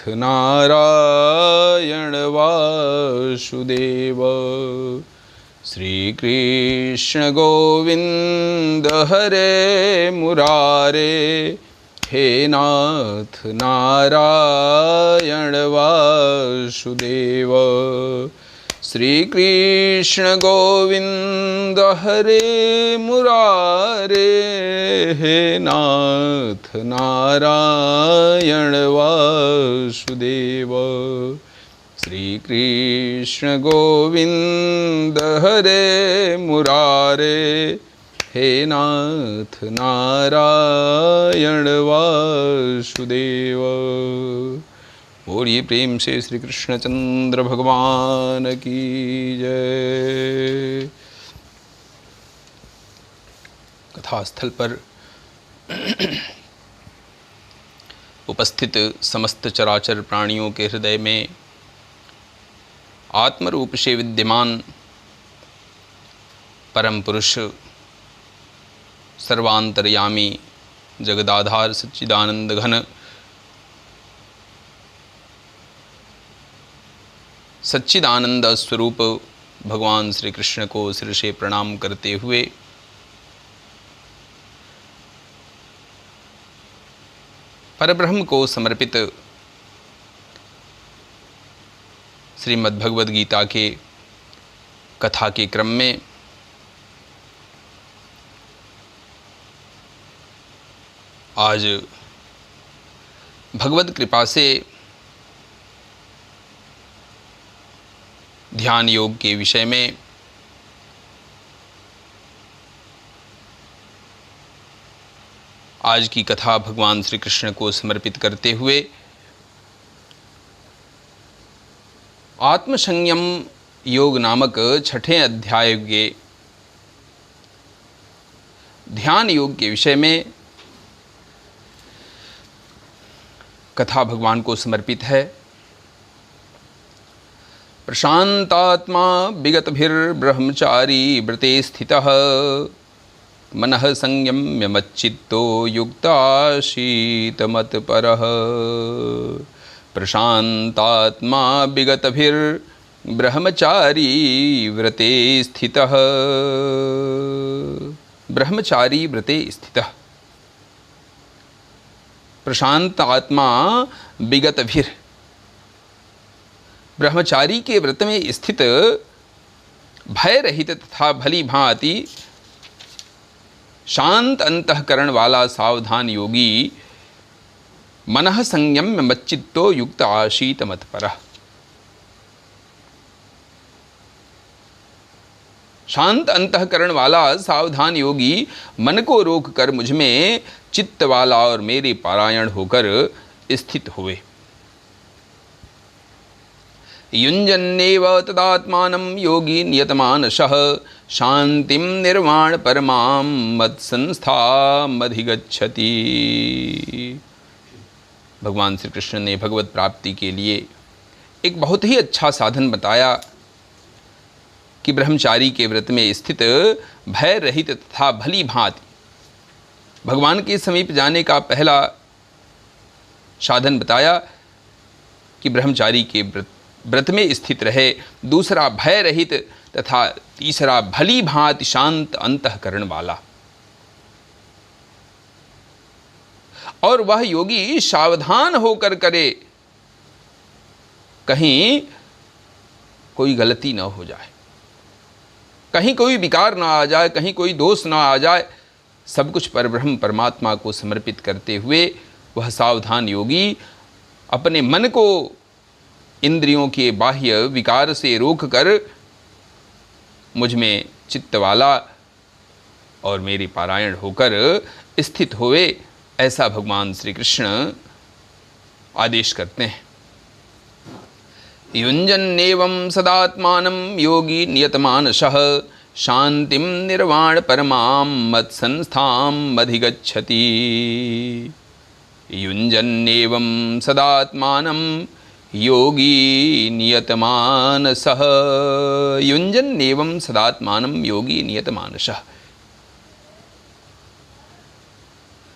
नारायण वासुदेव। श्री कृष्ण गोविंद हरे मुरारे, हे नाथ नारायण वासुदेव। श्री कृष्ण गोविंद हरे मुरारे, हे नाथ नारायण वासुदेव। श्री कृष्ण गोविंद हरे मुरारे, हे नाथ नारायण वासुदेव। बोलिए प्रेम से श्री कृष्णचंद्र भगवान की जय। कथास्थल पर उपस्थित समस्त चराचर प्राणियों के हृदय में आत्मरूप से विद्यमान परम पुरुष सर्वांतर्यामी जगदाधार सच्चिदानंद घन सच्चिदानंद स्वरूप भगवान श्री कृष्ण को सिर से प्रणाम करते हुए परब्रह्म को समर्पित श्रीमद् भगवद गीता के कथा के क्रम में आज भगवद कृपा से ध्यान योग के विषय में आज की कथा भगवान श्री कृष्ण को समर्पित करते हुए आत्मसंयम योग नामक छठे अध्याय के ध्यान योग के विषय में कथा भगवान को समर्पित है। प्रशांतात्मा विगतभिर्ब्रह्मचारी व्रते स्थितः मनः संयम्य मच्चित्तो युक्ताशीतमत्परः। प्रशांतात्मा विगतभिर्ब्रह्मचारी व्रते स्थितः। ब्रह्मचारी व्रते स्थितः। प्रशांत आत्मा विगतभिर, ब्रह्मचारी के व्रत में स्थित भय रहित तथा भली भांति शांत अंतःकरण वाला सावधान योगी मनः संयम्य मच्चित्तो युक्त आशीत मत्परः। शांत अंतःकरण वाला सावधान योगी मन को रोक कर मुझ में चित्त वाला और मेरे पारायण होकर स्थित हुए। युञ्जन्नेव तदात्मानं योगी नियतमानसः शांतिं निर्वाण परमां मत्संस्थामधिगच्छति। भगवान श्री कृष्ण ने भगवत प्राप्ति के लिए एक बहुत ही अच्छा साधन बताया कि ब्रह्मचारी के व्रत में स्थित भय रहित तथा भली भांति भगवान के समीप जाने का पहला साधन बताया कि ब्रह्मचारी के व्रत में स्थित रहे, दूसरा भय रहित तथा तीसरा भली भांति शांत अंतःकरण वाला। और वह योगी सावधान होकर करे, कहीं कोई गलती न हो जाए, कहीं कोई विकार ना आ जाए, कहीं कोई दोष ना आ जाए। सब कुछ परब्रह्म परमात्मा को समर्पित करते हुए वह सावधान योगी अपने मन को इंद्रियों के बाह्य विकार से रोककर मुझ में चित्त वाला और मेरी पारायण होकर स्थित हुए, ऐसा भगवान श्री कृष्ण आदेश करते हैं। युञ्जन्नेवं सदात्मानं योगी नियतमानसः शांतिं निर्वाण परमां मत्संस्थाम् अधिगच्छति। युञ्जन्नेवं सदात्मानं योगी नियतमानसः। युञ्जन्नेवं सदात्मानं योगी नियतमानसः।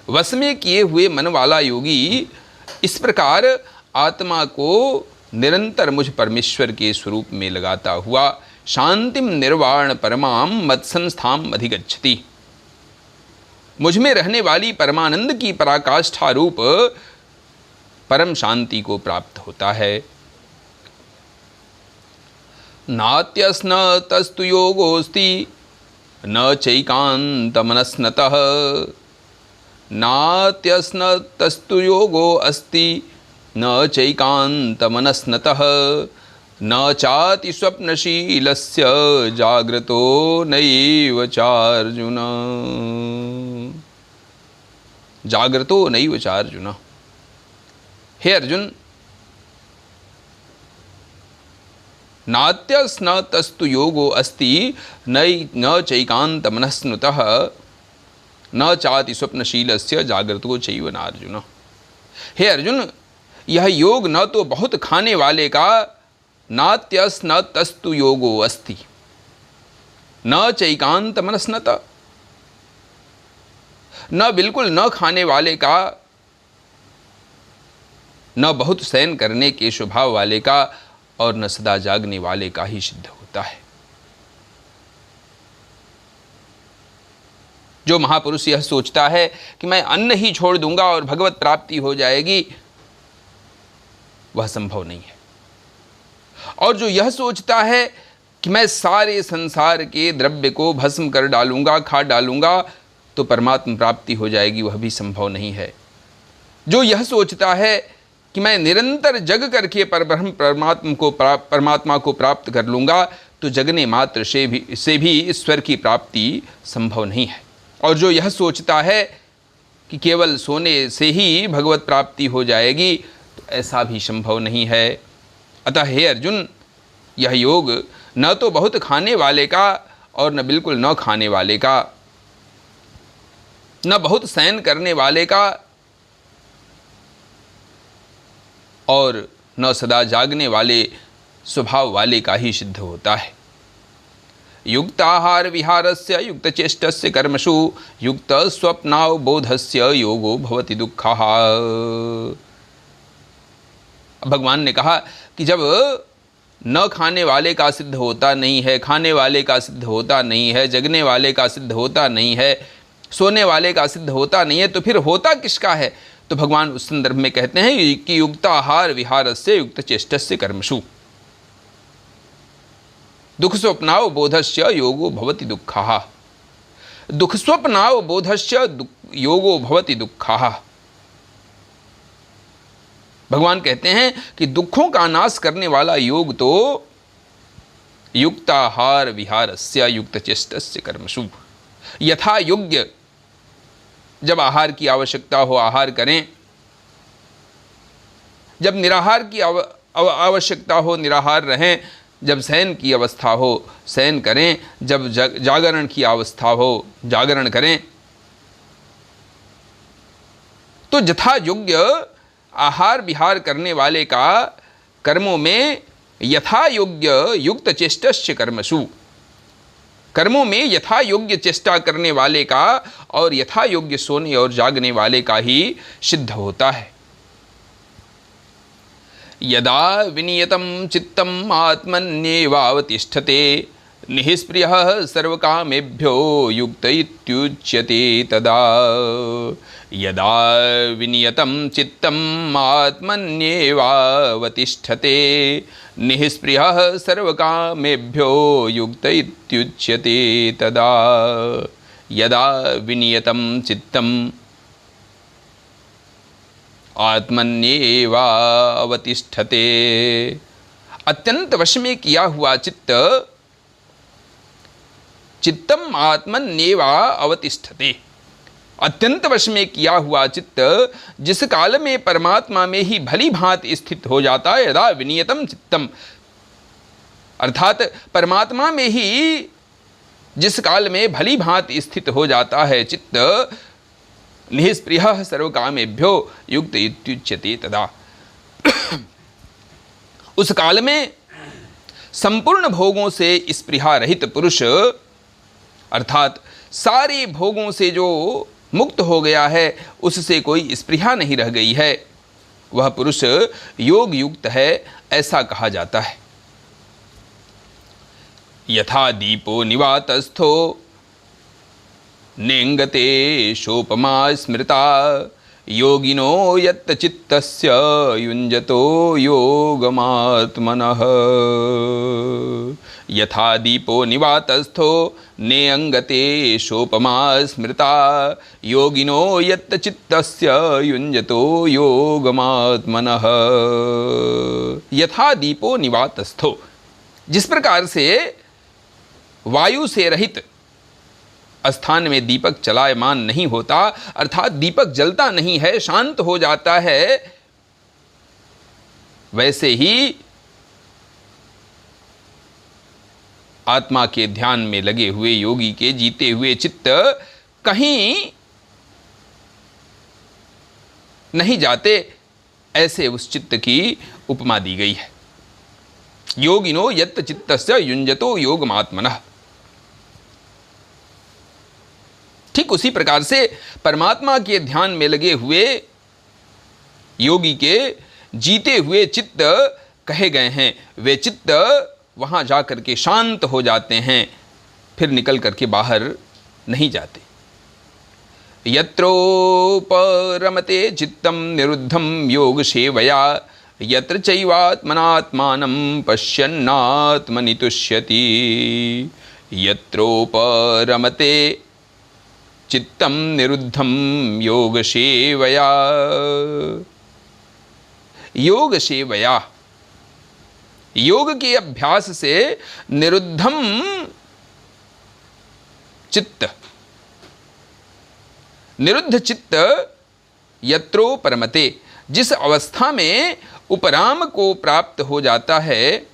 वश में किए हुए मन वाला योगी इस प्रकार आत्मा को निरंतर मुझ परमेश्वर के स्वरूप में लगाता हुआ शांतिम निर्वाण परमाम मत्संस्थाम अधिगच्छति, मुझ में रहने वाली परमानंद की पराकाष्ठा रूप परम शांति को प्राप्त होता है। नात्यस्नतस्तु योगोस्ति न चैकान्तमनस्नतः, नात्यस्नतस्तु योगो अस्ति न चैकान्तमनस्नतः, न चाति स्वप्नशीलस्य जाग्रतो नैव चार्जुन, जाग्रतो नैव चार्जुन। हे अर्जुन, नात्यस्नतस्तु योगो अस्ति न चैकान्तमनस्नुतः, न चाति स्वप्नशीलस्य जाग्रतो चैव नार्जुन। हे अर्जुन, यह योग न तो बहुत खाने वाले का, नात्यस्नतस्तु योगो अस्ति न चैकान्तमनस्नत, न बिल्कुल न खाने वाले का, न बहुत शयन करने के स्वभाव वाले का, और न सदा जागने वाले का ही सिद्ध होता है। जो महापुरुष यह सोचता है कि मैं अन्न ही छोड़ दूंगा और भगवत प्राप्ति हो जाएगी, वह संभव नहीं है। और जो यह सोचता है कि मैं सारे संसार के द्रव्य को भस्म कर डालूंगा, खा डालूंगा, तो परमात्मा प्राप्ति हो जाएगी, वह भी संभव नहीं है। जो यह सोचता है कि मैं निरंतर जग करके परब्रह्म परमात्मा को प्राप्त कर लूंगा, तो जगने मात्र से भी ईश्वर की प्राप्ति संभव नहीं है। और जो यह सोचता है कि केवल सोने से ही भगवत प्राप्ति हो जाएगी, तो ऐसा भी संभव नहीं है। अतः हे अर्जुन, यह योग न तो बहुत खाने वाले का और न बिल्कुल न खाने वाले का, न बहुत शयन करने वाले का और न सदा जागने वाले स्वभाव वाले का ही सिद्ध होता है। युक्ताहार विहारस्य युक्त चेष्टस्य कर्मसु युक्त स्वप्नावबोधस्य योगो भवति दुःखः। भगवान ने कहा कि जब न खाने वाले का सिद्ध होता नहीं है, खाने वाले का सिद्ध होता नहीं है, जगने वाले का सिद्ध होता नहीं है, सोने वाले का सिद्ध होता नहीं है, तो फिर होता किसका है? तो भगवान उस संदर्भ में कहते हैं कि युक्ताहार विहारस्य युक्त चेष्टस्य कर्मसु दुख स्वप्नाव बोधस्य योगो भवति दुःखः। दुख स्वप्नाव बोधस्य योगो भवति दुःखः। भगवान कहते हैं कि दुखों का नाश करने वाला योग तो युक्ताहार विहारस्य युक्त चेष्टस्य कर्मसु, यथा योग्य जब आहार की आवश्यकता हो आहार करें, जब निराहार की आवश्यकता हो निराहार रहें, जब शयन की अवस्था हो शयन करें, जब जागरण की अवस्था हो जागरण करें। तो यथा योग्य आहार विहार करने वाले का कर्मों में यथा योग्य युक्त चेष्टस्य कर्मसु, कर्मों में यथा योग्य चेष्टा करने वाले का और यथा योग्य सोने और जागने वाले का ही सिद्ध होता है। यदा विनियतं चित्तम् आत्मन्येवावतिष्ठते निःस्पृहः सर्वकामेभ्यो युक्त इत्युच्यते तदा। यदा विनियतं चित्तम् आत्मन्येवावतिष्ठते निःस्पृहः सर्वकामेभ्यो युक्त इत्युच्यते तदा। यदा विनियतं चित्तम् आत्मन्येवा अवतिष्ठते, अत्यंत वश में किया हुआ चित्त चित्तम आत्मन्येवा अवतिष्ठते, अत्यंत वश में किया हुआ चित्त जिस काल में परमात्मा में ही भली भांति स्थित हो जाता है। यदा विनियतम चित्तम, अर्थात परमात्मा में ही जिस काल में भली भांति स्थित हो जाता है चित्त, निःस्पृहः सर्वकामेभ्यो युक्त इत्युच्यते तदा। उस काल में संपूर्ण भोगों से स्पृहा रहित पुरुष, अर्थात सारे भोगों से जो मुक्त हो गया है, उससे कोई स्पृहा नहीं रह गई है, वह पुरुष योग युक्त है, ऐसा कहा जाता है। यथा दीपो निवातस्थो नेंगते शोपमा स्मृता योगिनो यत्त चित्तस्य युञ्जतो योगमात्मनः। यथा दीपो निवातस्थो नेंगते शोपमा स्मृता योगिनो यत्त चित्तस्य युञ्जतो योगमात्मनः। यथा दीपो निवातस्थो, जिस प्रकार से वायु से रहित स्थान में दीपक चलायमान नहीं होता, अर्थात दीपक जलता नहीं है, शांत हो जाता है, वैसे ही आत्मा के ध्यान में लगे हुए योगी के जीते हुए चित्त कहीं नहीं जाते, ऐसे उस चित्त की उपमा दी गई है। योगिनो यत्त चित्तस्य युञ्जतो योगमात्मनः। ठीक उसी प्रकार से परमात्मा के ध्यान में लगे हुए योगी के जीते हुए चित्त कहे गए हैं। वे चित्त वहां जाकर के शांत हो जाते हैं, फिर निकल करके बाहर नहीं जाते। यत्रोपरमते चित्तम निरुद्धम योग सेवया यत्र चैवात्मनात्मानं पश्यन्नात्मनि तुष्यति। यत्रोपरमते चित्तम निरुद्धम योग सेवया। योग सेवया, योग के अभ्यास से निरुद्धम चित्त, निरुद्ध चित्त यत्रो परमते, जिस अवस्था में उपराम को प्राप्त हो जाता है,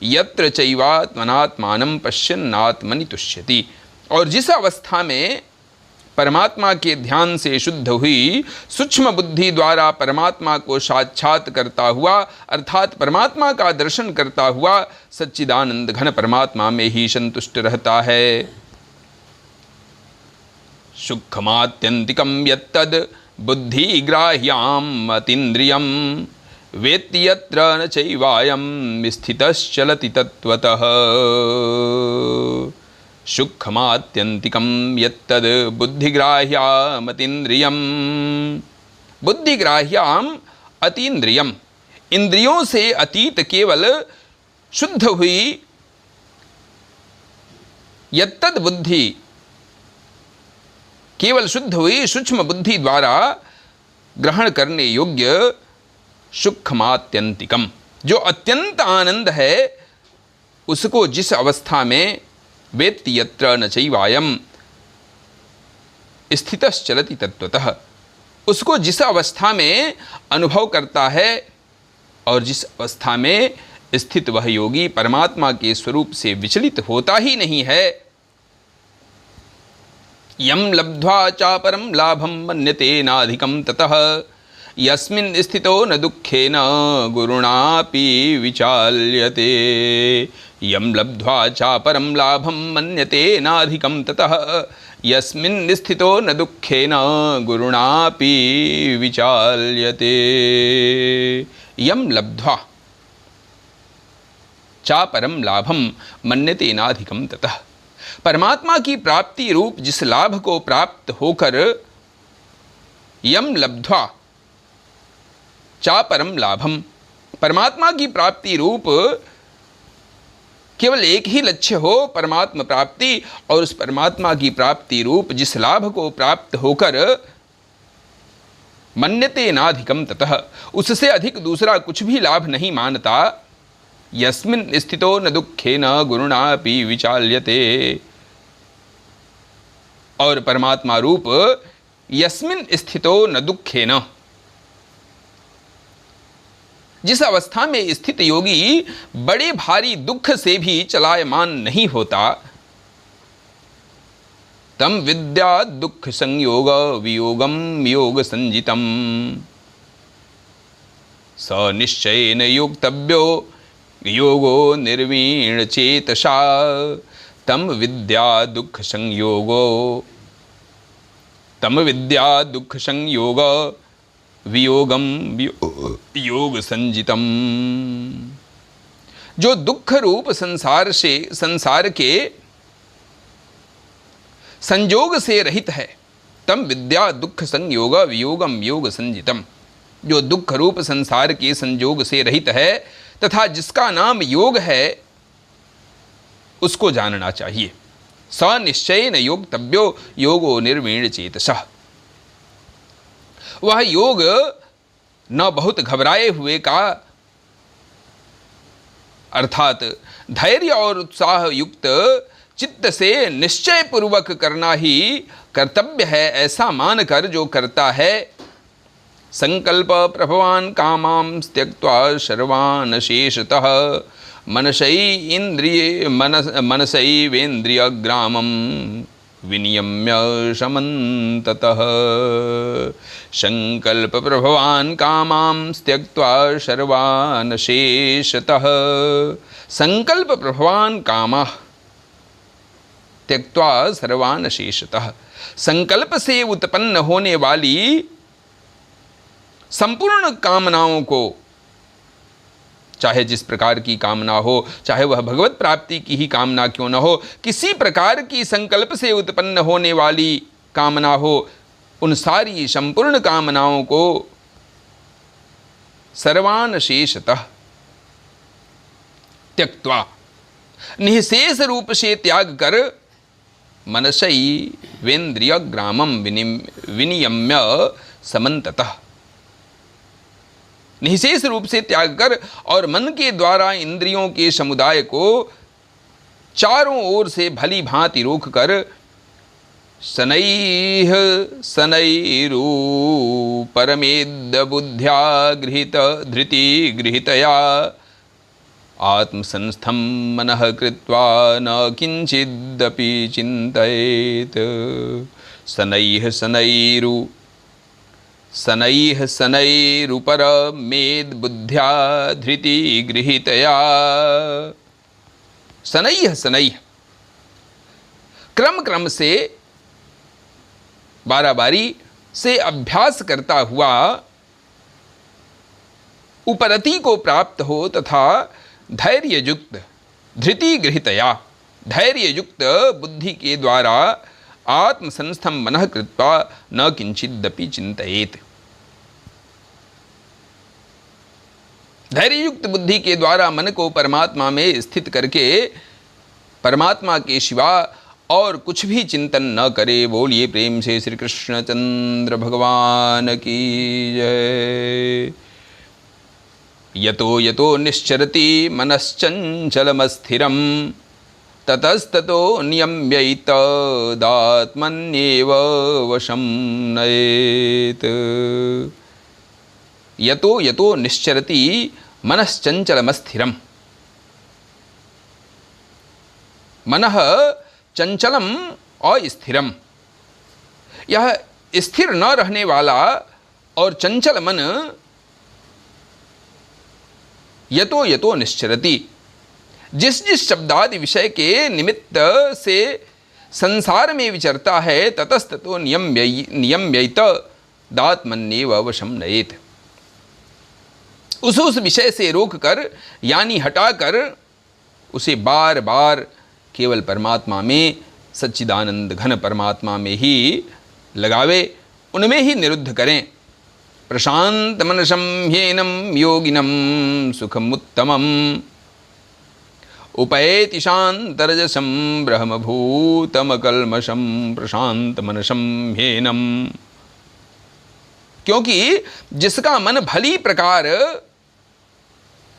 यत्र चैवात्मनात्मानं पश्यन्नात्मनि तुष्यति, और जिस अवस्था में परमात्मा के ध्यान से शुद्ध हुई सूक्ष्म बुद्धि द्वारा परमात्मा को साक्षात करता हुआ, अर्थात परमात्मा का दर्शन करता हुआ सच्चिदानंद घन परमात्मा में ही संतुष्ट रहता है। सुखमात्यंतिकं यत्तद् बुद्धिग्राह्यम् अतीन्द्रियं वेत्ति यत्र न चैवायं स्थितश्चलति तत्त्वतः। सुखमात्यंतिकं यत्तद् बुद्धिग्राह्यम् अतीन्द्रियं, बुद्धिग्राह्यम् अतीन्द्रियम, इंद्रियों से अतीत केवल शुद्ध हुई यत्तद् बुद्धि, केवल शुद्ध हुई सूक्ष्म बुद्धि द्वारा ग्रहण करने योग्य सुखमात्यंतिकम, जो अत्यंत आनंद है, उसको जिस अवस्था में वेत्ति यत्र न चैवायम स्थितश्चलति तत्त्वतः, उसको जिस अवस्था में अनुभव करता है और जिस अवस्था में स्थित वह योगी परमात्मा के स्वरूप से विचलित होता ही नहीं है। यम लब्ध्वा चापरम लाभम मन्यते नाधिकम ततः यस्मिन् स्थितो न दुःखेन गुरुणापि विचाल्यते। यम लब्ध्वा चापरम लाभम मन्यते नाधिकम ततः यस्मिन् स्थितो न दुःखेन गुरुणापि विचाल्यते। यम लब्ध्वा चापरम लाभम मन्यते नाधिकम ततः, परमात्मा की प्राप्ति रूप जिस लाभ को प्राप्त होकर, यम लब्ध्वा चापरम लाभम, परमात्मा की प्राप्ति रूप केवल एक ही लक्ष्य हो, परमात्मा प्राप्ति, और उस परमात्मा की प्राप्ति रूप जिस लाभ को प्राप्त होकर मन्यते नाधिकम ततः, उससे अधिक दूसरा कुछ भी लाभ नहीं मानता। यस्मिन् स्थितो न दुःखेन गुरुणापि विचाल्यते, और परमात्मा रूप यस्मिन् स्थितो न दुःखेन, जिस अवस्था में स्थित योगी बड़े भारी दुख से भी चलायमान नहीं होता, तम विद्या दुख संयोग वियोगम योग संजितम स निश्चयेन योक्तव्यो योगो निर्वीण चेतसा। तम विद्या दुख संयोगो, तम विद्या दुख संयोग वियोगम योग संजितम। जो दुख रूप संसार के संयोग से रहित है, तम विद्या दुख संयोग वियोगम योग संजितम। जो दुख रूप संसार के संयोग से रहित है तथा जिसका नाम योग है, उसको जानना चाहिए। स निश्चयेन योक्तव्यो योगो निर्वीण चेतसः। वह योग न बहुत घबराए हुए का, अर्थात धैर्य और उत्साह युक्त चित्त से निश्चय पूर्वक करना ही कर्तव्य है, ऐसा मानकर जो करता है। संकल्प प्रभवान कामां त्यक्त्वा सर्वान् शेषतः मनसैवेन्द्रियग्रामं विनियम्य शमन्ततः। संकल्प प्रभवान कामां त्यक्त्वा सर्वान् शेषतः। संकल्प प्रभवान कामाः त्यक्त्वा सर्वान् शेषतः। संकल्प से उत्पन्न होने वाली संपूर्ण कामनाओं को, चाहे जिस प्रकार की कामना हो, चाहे वह भगवत प्राप्ति की ही कामना क्यों न हो, किसी प्रकार की संकल्प से उत्पन्न होने वाली कामना हो, उन सारी संपूर्ण कामनाओं को सर्वान् शेषतः त्यक्त्वा, निःशेष रूप से त्याग कर, मनसैवेन्द्रियग्रामं विनियम्य समन्ततः, निःशेष रूप से त्याग कर और मन के द्वारा इंद्रियों के समुदाय को चारों ओर से भली भांति रोक कर, शनैः शनैरू परमेद बुद्ध्या गृहीत धृति गृहीतया आत्मसंस्थं मनः कृत्वा न किंचिदपि चिन्तयेत्। शनैः शनैरुपरमेद बुद्ध्या धृति गृहीतया। शनैः क्रम से बारी से अभ्यास करता हुआ उपरति को प्राप्त हो तथा धैर्य युक्त धृति गृहीतया, धैर्य युक्त बुद्धि के द्वारा आत्मसंस्थं मनः कृत्वा न किंचिदपि चिंतयेत्। धैर्य युक्त बुद्धि के द्वारा मन को परमात्मा में स्थित करके परमात्मा के सिवा और कुछ भी चिंतन न करे। बोलिए प्रेम से श्री कृष्ण चंद्र भगवान की जय। यतो यतो निश्चरति मनश्चंचलमस्थिरं ततस्ततो नियम्यैतदात्मन्येव वशं नयेत्। यतो यतो निश्चरति मनश्चंचलमस्थिरं, मनः चंचलम अस्थिरम, यह स्थिर न रहने वाला और चंचल मन यतो यतो निश्चरति, जिस जिस शब्दादि विषय के निमित्त से संसार में विचरता है, ततस्ततो नियम्यैत दात्मन्येव वशं नयेत्। उस विषय से रोक कर यानी हटाकर उसे बार बार केवल परमात्मा में, सच्चिदानंद घन परमात्मा में ही लगावे, उनमें ही निरुद्ध करें। प्रशांत मनसं ह्येनं योगिनं सुखमुत्तमम् उपैति शान्तरजसं ब्रह्मभूतमकल्मषं प्रशांत मनसं ह्येनं। क्योंकि जिसका मन भली प्रकार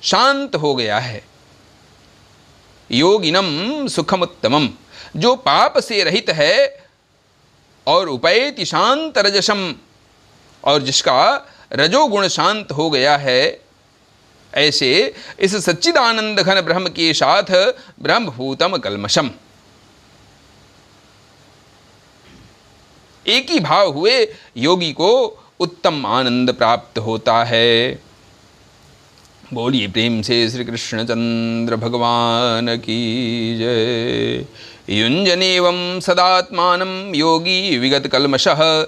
शांत हो गया है, योगिनम सुखमुत्तमम, जो पाप से रहित है, और उपैति शांत रजसम, और जिसका रजोगुण शांत हो गया है, ऐसे इस सच्चिदानंद घन ब्रह्म के साथ ब्रह्मभूतम कल्मषम, एक ही भाव हुए योगी को उत्तम आनंद प्राप्त होता है। बोलिए प्रेम से श्री कृष्ण चंद्र भगवान की जय। युञ्जनेवं सदात्मानं योगी विगत कल्मषः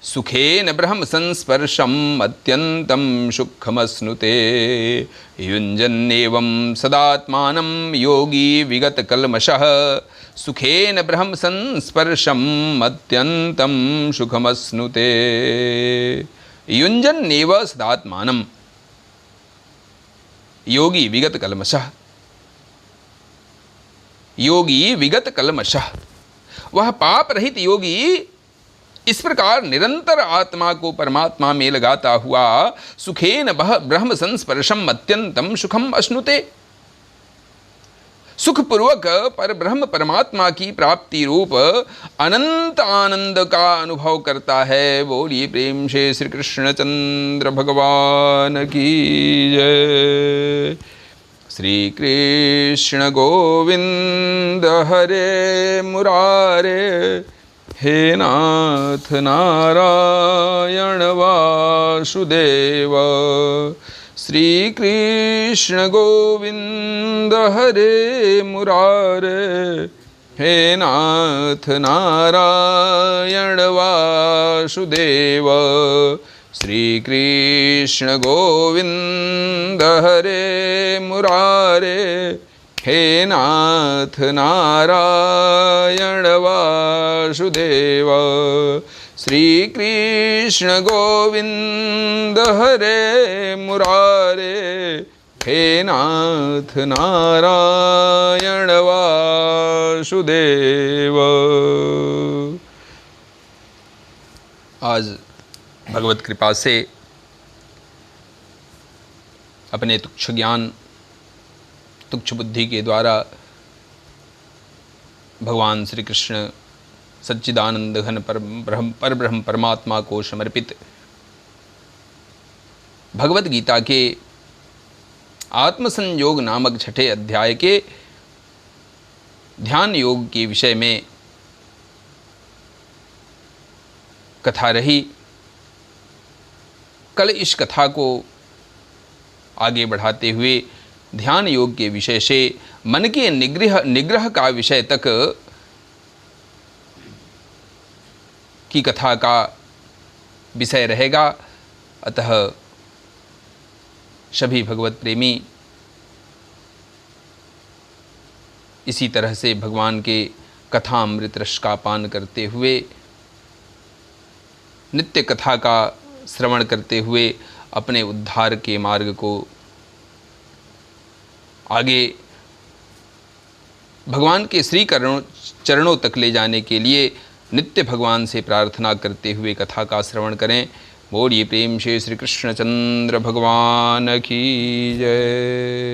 सुखेन ब्रह्म संस्पर्शम अत्यंतम सुखमश्नुते युञ्जन्नेवं सदात्मानं योगी विगत कल्मषः सुखेन ब्रह्म संस्पर्शम अत्यंतम सुखमश्नुते युञ्जन्नेव सदात्मानं योगी विगत कल्मषः। योगी विगत कल्मषः, वह पाप रहित योगी इस प्रकार निरंतर आत्मा को परमात्मा में लगाता हुआ सुखेन ब्रह्म संस्पर्शम अत्यंतम सुखम अश्नुते, सुखपूर्वक पर ब्रह्म परमात्मा की प्राप्ति रूप अनंत आनंद का अनुभव करता है। बोलिए प्रेम से श्री कृष्ण चंद्र भगवान की जय। श्री कृष्ण गोविंद हरे मुरारे, हे नाथ नारायण वासुदेव। श्री कृष्ण गोविंद हरे मुरारे, हे नाथ नारायण वासुदेव। श्री कृष्ण गोविंद हरे मुरारे, हे नाथ नारायण वासुदेव। श्री कृष्ण गोविंद हरे मुरारे, हे नाथ नारायण वासुदेव। आज भगवत कृपा से अपने तुच्छ ज्ञान तुच्छ बुद्धि के द्वारा भगवान श्री कृष्ण सच्चिदानंद घन पर ब्रह्म परमात्मा को समर्पित भगवत गीता के आत्मसंयोग नामक छठे अध्याय के ध्यान योग के विषय में कथा रही। कल इस कथा को आगे बढ़ाते हुए ध्यान योग के विषय से मन के निग्रह का विषय तक की कथा का विषय रहेगा। अतः सभी भगवत प्रेमी इसी तरह से भगवान के कथा अमृत रस का पान करते हुए नित्य कथा का श्रवण करते हुए अपने उद्धार के मार्ग को आगे भगवान के श्री चरणों तक ले जाने के लिए नित्य भगवान से प्रार्थना करते हुए कथा का श्रवण करें। बोलिए प्रेम से श्री कृष्ण चंद्र भगवान की जय।